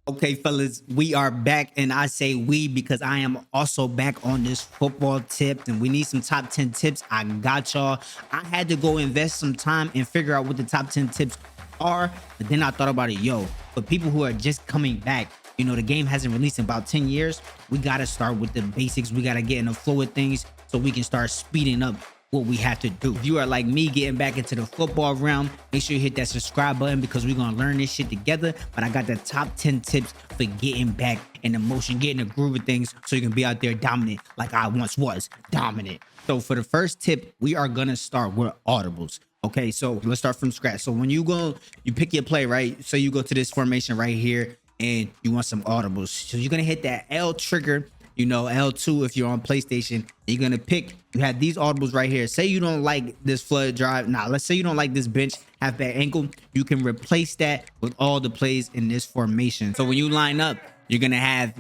Okay, fellas, we are back, and I say we because I am also back on this football tip, and we need some top 10 tips. I got y'all. I had to go invest some time and figure out what the top 10 tips are, but then I thought about it, yo, for people who are just coming back, you know, the game hasn't released in about 10 years. We got to start with the basics. We got to get in the flow of things so we can start speeding up what we have to do. If you are like me getting back into the football realm, make sure you hit that subscribe button because we're gonna learn this shit together. But I got the top 10 tips for getting back in the motion, getting the groove of things so you can be out there dominant like I once was dominant. So for the first tip, we are gonna start with audibles. Okay, so let's start from scratch. So when you pick your play, right? So you go to this formation right here and you want some audibles. So you're gonna hit that L trigger, you know, L2 if you're on PlayStation. You're gonna pick, you have these audibles right here. Say you don't like this flood drive. Now, let's say you don't like this bench halfback ankle. You can replace that with all the plays in this formation. So when you line up, you're gonna have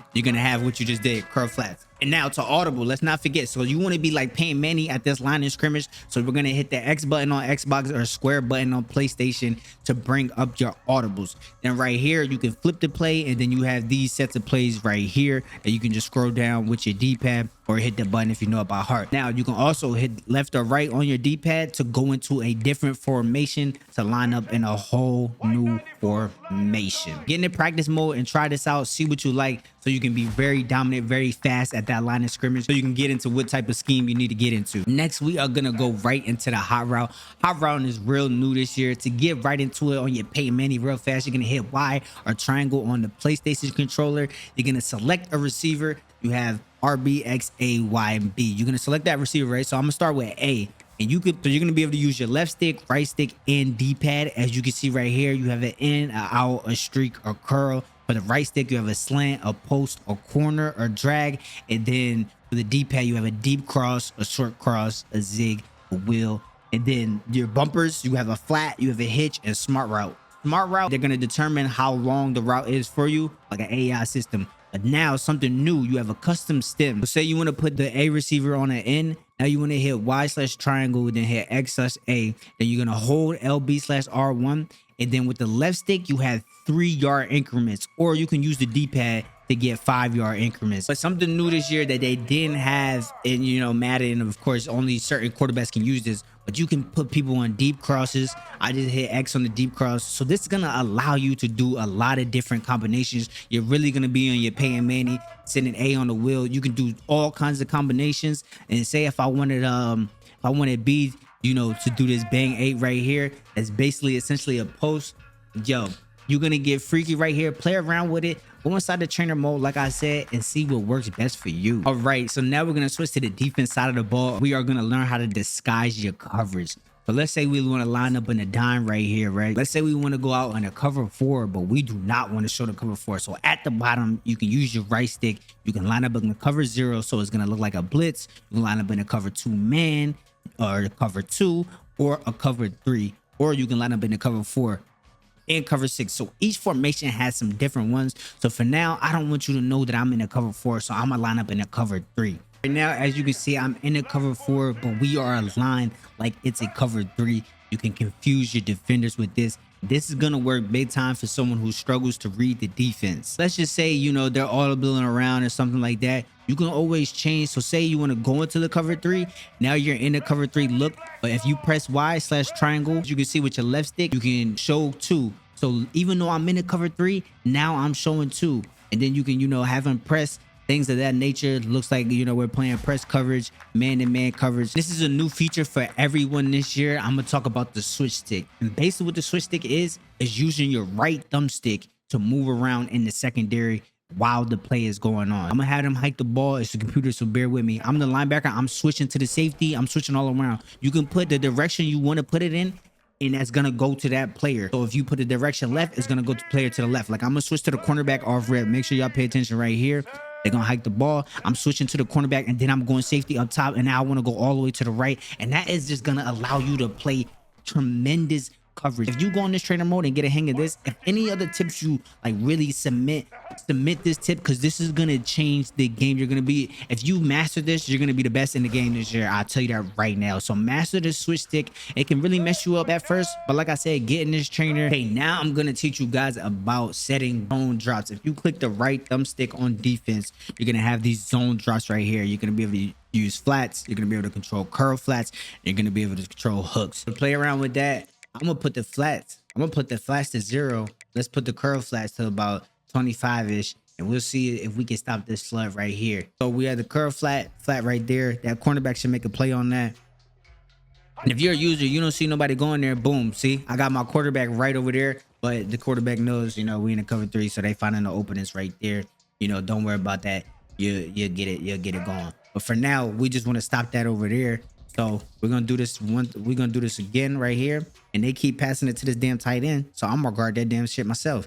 what you just did, curl flats. And now to audible, let's not forget. So you want to be like Peyton Manning at this line of scrimmage. So we're gonna hit the X button on Xbox or square button on PlayStation to bring up your audibles. Then right here, you can flip the play, and then you have these sets of plays right here that you can just scroll down with your D-pad or hit the button if you know it by heart. Now you can also hit left or right on your D-pad to go into a different formation to line up in a whole new formation. Get into practice mode and try this out, see what you like, so you can be very dominant, very fast at that line of scrimmage, so you can get into what type of scheme you need to get into. Next, we are gonna go right into the hot route. Hot route is real new this year. To get right into it on your Peyton Manning real fast, you're gonna hit Y or triangle on the PlayStation controller. You're gonna select a receiver. You have RB, X, A, Y, and B. You're gonna select that receiver, right? So I'm gonna start with A. And you're gonna be able to use your left stick, right stick, and D-pad. As you can see right here, you have an in, an out, a streak, a curl. For the right stick, you have a slant, a post, a corner, or drag. And then for the D-pad, you have a deep cross, a short cross, a zig, a wheel. And then your bumpers, you have a flat, you have a hitch, and smart route. Smart route, they're gonna determine how long the route is for you, like an AI system. But now something new, you have a custom stem. So say you want to put the A receiver on an N. Now you want to hit Y/triangle, then hit X/A. Then you're gonna hold LB/R1, and then with the left stick you have 3-yard increments, or you can use the D-pad to get 5-yard increments. But something new this year that they didn't have in, you know, Madden, of course, only certain quarterbacks can use this, but you can put people on deep crosses. I just hit X on the deep cross. So this is gonna allow you to do a lot of different combinations. You're really gonna be on your Peyton Manning, sending A on the wheel. You can do all kinds of combinations. And say if I wanted B, you know, to do this bang 8 right here, that's basically essentially a post. Yo, you're gonna get freaky right here. Play around with it. Go inside the trainer mode, like I said, and see what works best for you. All right, so now we're gonna switch to the defense side of the ball. We are gonna learn how to disguise your coverage. So let's say we want to line up in a dime right here, right? Let's say we want to go out on a cover 4, but we do not want to show the cover 4. So at the bottom, you can use your right stick. You can line up in the cover 0, so it's gonna look like a blitz. You can line up in a cover 2 man, or a cover 2, or a cover 3, or you can line up in the cover 4 and cover 6. So each formation has some different ones. So for now, I don't want you to know that I'm in a cover 4, so I'm gonna line up in a cover 3. Right now, as you can see, I'm in a cover 4, but we are aligned like it's a cover 3. You can confuse your defenders with this. This is gonna work big time for someone who struggles to read the defense. Let's just say, you know, they're audibling around or something like that. You can always change. So say you want to go into the cover 3. Now you're in the cover 3 look. But if you press Y/triangle, you can see with your left stick, you can show 2. So even though I'm in the cover 3, now I'm showing 2. And then you can, you know, have them press, things of that nature. Looks like, you know, we're playing press coverage, man-to-man coverage. This is a new feature for everyone this year. I'm gonna talk about the switch stick. And basically what the switch stick is using your right thumbstick to move around in the secondary while the play is going on. I'm gonna have them hike the ball. It's the computer, so bear with me. I'm the linebacker. I'm switching to the safety. I'm switching all around. You can put the direction you want to put it in, and that's gonna go to that player. So if you put the direction left, it's gonna go to player to the left. Like I'm gonna switch to the cornerback off rep. Make sure y'all pay attention right here. They're gonna hike the ball. I'm switching to the cornerback, and then I'm going safety up top, and now I want to go all the way to the right. And that is just gonna allow you to play tremendous coverage. If you go on this trainer mode and get a hang of this, if any other tips you like really submit submit this tip because this is gonna change the game. You're gonna be, if you master this, you're gonna be the best in the game this year. I'll tell you that right now. So master the switch stick. It can really mess you up at first, but like I said, get in this trainer. Okay, now I'm gonna teach you guys about setting zone drops. If you click the right thumbstick on defense, you're gonna have these zone drops right here. You're gonna be able to use flats. You're gonna be able to control curl flats. You're gonna be able to control hooks. To play around with that, I'm gonna put the flats to 0. Let's put the curl flats to about 25-ish, and we'll see if we can stop this flood right here. So we have the curl flat right there. That cornerback should make a play on that. And if you're a user, you don't see nobody going there, boom. See, I got my quarterback right over there, but the quarterback knows, we in a cover 3, so they finding the openings right there. Don't worry about that. You'll get it going. But for now, we just want to stop that over there. So we're gonna do this again right here, and they keep passing it to this damn tight end. So I'm gonna guard that damn shit myself.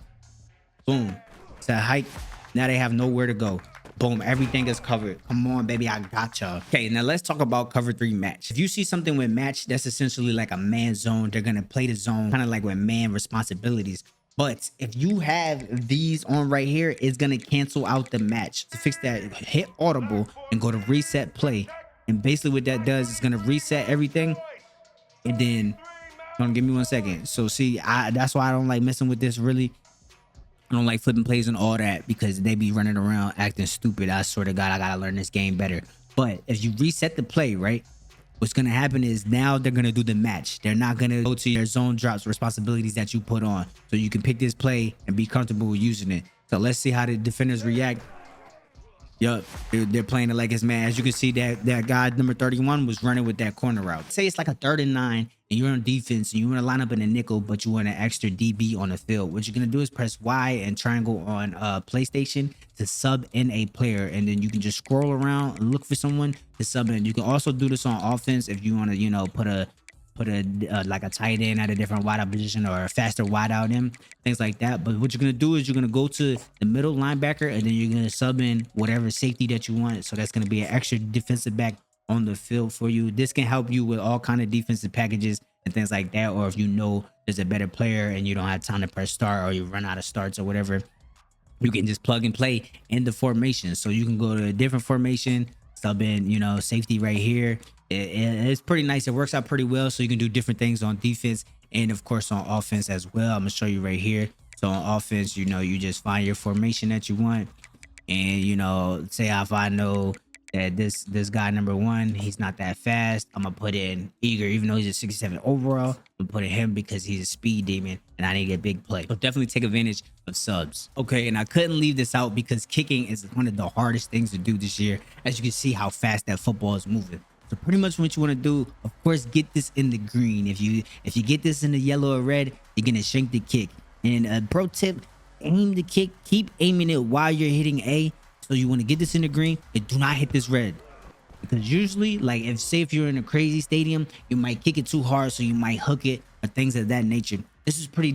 Boom. It's a hike. Now they have nowhere to go. Boom. Everything is covered. Come on, baby. I got y'all. Okay, now let's talk about cover 3 match. If you see something with match, that's essentially like a man zone. They're going to play the zone kind of like with man responsibilities. But if you have these on right here, it's going to cancel out the match. To fix that, hit audible and go to reset play. And basically what that does is going to reset everything. And then, give me 1 second. So see, that's why I don't like messing with this really. I don't like flipping plays and all that because they be running around acting stupid. I swear to God, I gotta learn this game better. But if you reset the play, right, what's gonna happen is now they're gonna do the match. They're not gonna go to your zone drops responsibilities that you put on. So you can pick this play and be comfortable with using it. So let's see how the defenders react. Yup, they're playing it like it's man. As you can see, that guy number 31 was running with that corner route. Say it's like a 3rd and 9, and you're on defense, and you want to line up in a nickel, but you want an extra DB on the field. What you're gonna do is press Y and triangle on PlayStation to sub in a player, and then you can just scroll around and look for someone to sub in. You can also do this on offense if you want to, put a like a tight end at a different wideout position or a faster wideout in, things like that. But what you're gonna do is you're gonna go to the middle linebacker, and then you're gonna sub in whatever safety that you want. So that's gonna be an extra defensive back on the field for you. This can help you with all kind of defensive packages and things like that. Or if there's a better player and you don't have time to press start, or you run out of starts or whatever, you can just plug and play in the formation. So you can go to a different formation, sub in, safety right here. It's pretty nice. It works out pretty well. So you can do different things on defense and of course on offense as well. I'm gonna show you right here. So on offense, you just find your formation that you want, and say if I know that this guy number 1, he's not that fast, I'm gonna put in Eager, even though he's a 67 overall. I'm gonna put in him because he's a speed demon and I need to get big play. So definitely take advantage of subs. Okay, and I couldn't leave this out because kicking is one of the hardest things to do this year. As you can see how fast that football is moving. So pretty much what you want to do, of course, get this in the green. If you get this in the yellow or red, you're gonna shank the kick. And a pro tip, aim the kick, keep aiming it while you're hitting A. So you want to get this in the green, but do not hit this red. Because usually, like if you're in a crazy stadium, you might kick it too hard, so you might hook it or things of that nature. This is pretty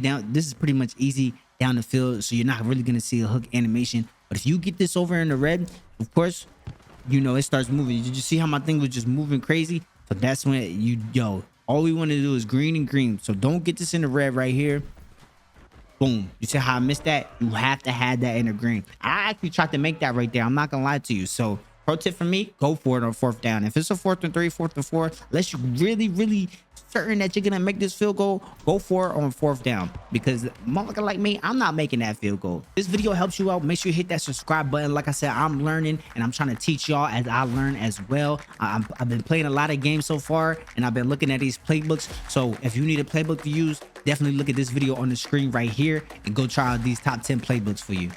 much easy down the field, so you're not really gonna see a hook animation. But if you get this over in the red, of course, it starts moving. Did you see how my thing was just moving crazy? So that's when all we want to do is green and green. So don't get this in the red right here. Boom. You see how I missed that? You have to have that in the green. I actually tried to make that right there. I'm not gonna lie to you. So pro tip for me, go for it on 4th down. If it's a 4th and 3, 4th and 4, unless you're really certain that you're gonna make this field goal, go for it on 4th down. Because motherfucker like me, I'm not making that field goal. This video helps you out. Make sure you hit that subscribe button. Like I said, I'm learning and I'm trying to teach y'all as I learn as well. I've been playing a lot of games so far, and I've been looking at these playbooks. So if you need a playbook to use, definitely look at this video on the screen right here and go try out these top 10 playbooks for you.